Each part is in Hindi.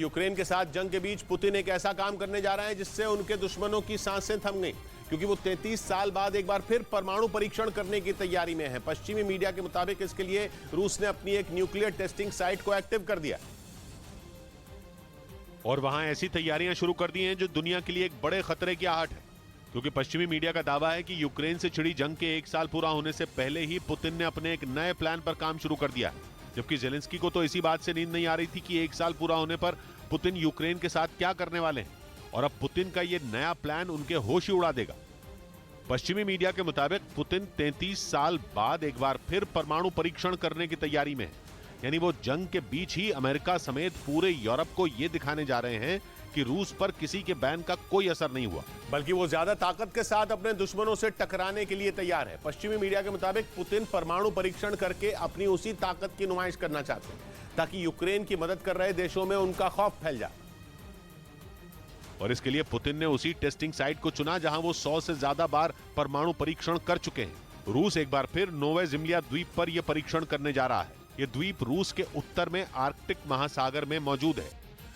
यूक्रेन के साथ जंग के बीच पुतिन एक ऐसा काम करने जा रहे हैं जिससे उनके दुश्मनों की सांसें थम गई, क्योंकि वो 33 साल बाद एक बार फिर परमाणु परीक्षण करने की तैयारी में है। पश्चिमी मीडिया के मुताबिक इसके लिए रूस ने अपनी एक न्यूक्लियर टेस्टिंग साइट को एक्टिव कर दिया और वहां ऐसी तैयारियां शुरू कर दी हैं जो दुनिया के लिए एक बड़े खतरे की आहट है, क्योंकि पश्चिमी मीडिया का दावा है कि यूक्रेन से छिड़ी जंग के 1 साल पूरा होने से पहले ही पुतिन ने अपने एक नए प्लान पर काम शुरू कर दिया है। जबकि जेलेंस्की को तो इसी बात से नींद नहीं आ रही थी कि 1 साल पूरा होने पर पुतिन यूक्रेन के साथ क्या करने वाले हैं, और अब पुतिन का ये नया प्लान उनके होश ही उड़ा देगा। पश्चिमी मीडिया के मुताबिक पुतिन 33 साल बाद एक बार फिर परमाणु परीक्षण करने की तैयारी में है, यानी वो जंग के बीच ही अमेरिका समेत पूरे यूरोप को ये दिखाने जा रहे हैं कि रूस पर किसी के बैन का कोई असर नहीं हुआ, बल्कि वो ज्यादा ताकत के साथ अपने दुश्मनों से टकराने के लिए तैयार है। पश्चिमी मीडिया के मुताबिक पुतिन परमाणु परीक्षण करके अपनी उसी ताकत की नुमाइश करना चाहते हैं ताकि यूक्रेन की मदद कर रहे देशों में उनका खौफ फैल जाए। और इसके लिए पुतिन ने उसी टेस्टिंग साइट को चुना जहां वो 100 से ज्यादा बार परमाणु परीक्षण कर चुके हैं। रूस एक बार फिर नोवे ज़िम्लिया द्वीप पर यह परीक्षण करने जा रहा है। यह द्वीप रूस के उत्तर में आर्कटिक महासागर में मौजूद है,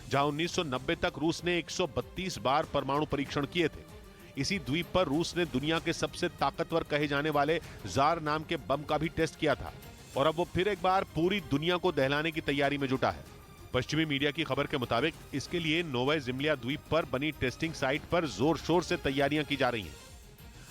जहां 1990 तक रूस ने 132 बार परमाणु परीक्षण किए थे। इसी द्वीप पर रूस ने दुनिया के सबसे ताकतवर कहे जाने वाले जार नाम के बम का भी टेस्ट किया था, और अब वो फिर एक बार पूरी दुनिया को दहलाने की तैयारी में जुटा है। पश्चिमी मीडिया की खबर के मुताबिक इसके लिए नोवे ज़िम्लिया द्वीप पर बनी टेस्टिंग साइट पर जोर शोर से तैयारियां की जा रही हैं।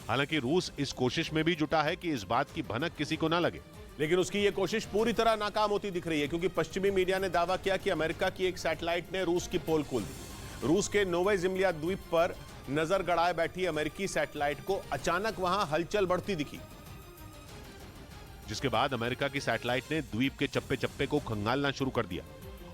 हालांकि रूस इस कोशिश में भी जुटा है कि इस बात की भनक किसी को ना लगे, लेकिन उसकी यह कोशिश पूरी तरह नाकाम होती दिख रही है, क्योंकि पश्चिमी मीडिया ने दावा किया कि अमेरिका की एक सैटेलाइट ने रूस की पोल खोल दी। रूस के नोवे ज़िम्लिया द्वीप पर नजर गड़ाए बैठी अमेरिकी सैटेलाइट को अचानक वहां हलचल बढ़ती दिखी, जिसके बाद अमेरिका की सैटेलाइट ने द्वीप के चप्पे चप्पे को खंगालना शुरू कर दिया,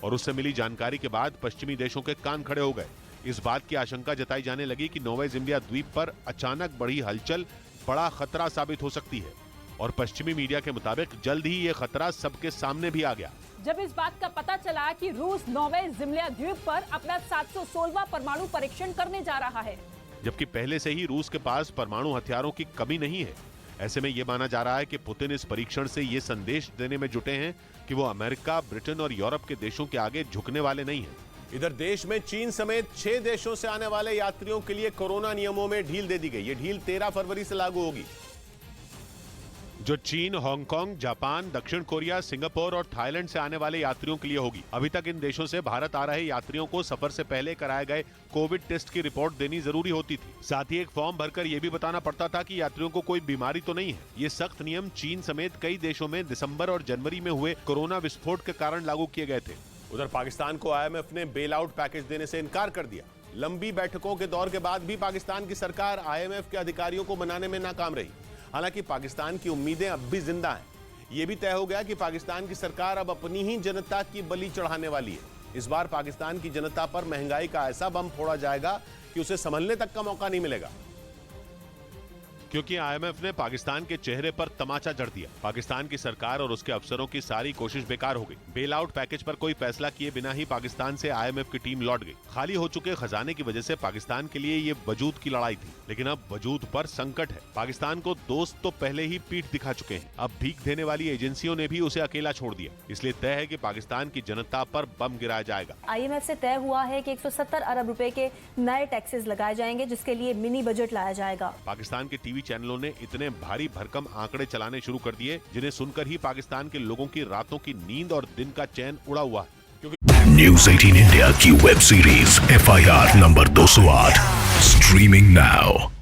और उससे मिली जानकारी के बाद पश्चिमी देशों के कान खड़े हो गए। इस बात की आशंका जताई जाने लगी कि नोवे ज़िम्लिया द्वीप पर अचानक बढ़ी हलचल बड़ा खतरा साबित हो सकती है, और पश्चिमी मीडिया के मुताबिक जल्द ही यह खतरा सबके सामने भी आ गया। जब इस बात का पता चला कि रूस नोवे ज़िम्लिया द्वीप पर अपना 716वां परमाणु परीक्षण करने जा रहा है, जबकि पहले से ही रूस के पास परमाणु हथियारों की कमी नहीं है, ऐसे में यह माना जा रहा है कि पुतिन इस परीक्षण से यह संदेश देने में जुटे हैं कि वो अमेरिका, ब्रिटेन और यूरोप के देशों के आगे झुकने वाले नहीं हैं। इधर देश में चीन समेत 6 देशों से आने वाले यात्रियों के लिए कोरोना नियमों में ढील दे दी गई। ये ढील 13 फरवरी से लागू होगी, जो चीन, हांगकांग, जापान, दक्षिण कोरिया, सिंगापुर और थाईलैंड से आने वाले यात्रियों के लिए होगी। अभी तक इन देशों से भारत आ रहे यात्रियों को सफर से पहले कराए गए कोविड टेस्ट की रिपोर्ट देनी जरूरी होती थी। साथ ही एक फॉर्म भरकर यह भी बताना पड़ता था कि यात्रियों को कोई बीमारी तो नहीं है। ये सख्त नियम चीन समेत कई देशों में दिसंबर और जनवरी में हुए कोरोना विस्फोट के कारण लागू किए गए थे। उधर पाकिस्तान को IMF ने बेल आउट पैकेज देने से इनकार कर दिया। लंबी बैठकों के दौर के बाद भी पाकिस्तान की सरकार IMF के अधिकारियों को मनाने में नाकाम रही। हालांकि पाकिस्तान की उम्मीदें अब भी जिंदा हैं। यह भी तय हो गया कि पाकिस्तान की सरकार अब अपनी ही जनता की बलि चढ़ाने वाली है। इस बार पाकिस्तान की जनता पर महंगाई का ऐसा बम फोड़ा जाएगा कि उसे संभलने तक का मौका नहीं मिलेगा, क्योंकि IMF ने पाकिस्तान के चेहरे पर तमाचा जड़ दिया। पाकिस्तान की सरकार और उसके अफसरों की सारी कोशिश बेकार हो गई। बेल आउट पैकेज पर कोई फैसला किए बिना ही पाकिस्तान से IMF की टीम लौट गई। खाली हो चुके खजाने की वजह से पाकिस्तान के लिए ये वजूद की लड़ाई थी, लेकिन अब वजूद पर संकट है। पाकिस्तान को दोस्त तो पहले ही पीठ दिखा चुके हैं, अब भीख देने वाली एजेंसियों ने भी उसे अकेला छोड़ दिया। इसलिए तय है कि पाकिस्तान की जनता पर बम गिराया जाएगा। IMF से तय हुआ है कि 170 अरब रुपए के नए टैक्सेस लगाए जाएंगे, जिसके लिए मिनी बजट लाया जाएगा। पाकिस्तान के टीवी चैनलों ने इतने भारी भरकम आंकड़े चलाने शुरू कर दिए, जिन्हें सुनकर ही पाकिस्तान के लोगों की रातों की नींद और दिन का चैन उड़ा हुआ है। न्यूज़ 18 इंडिया की web series FIR number 208 streaming now.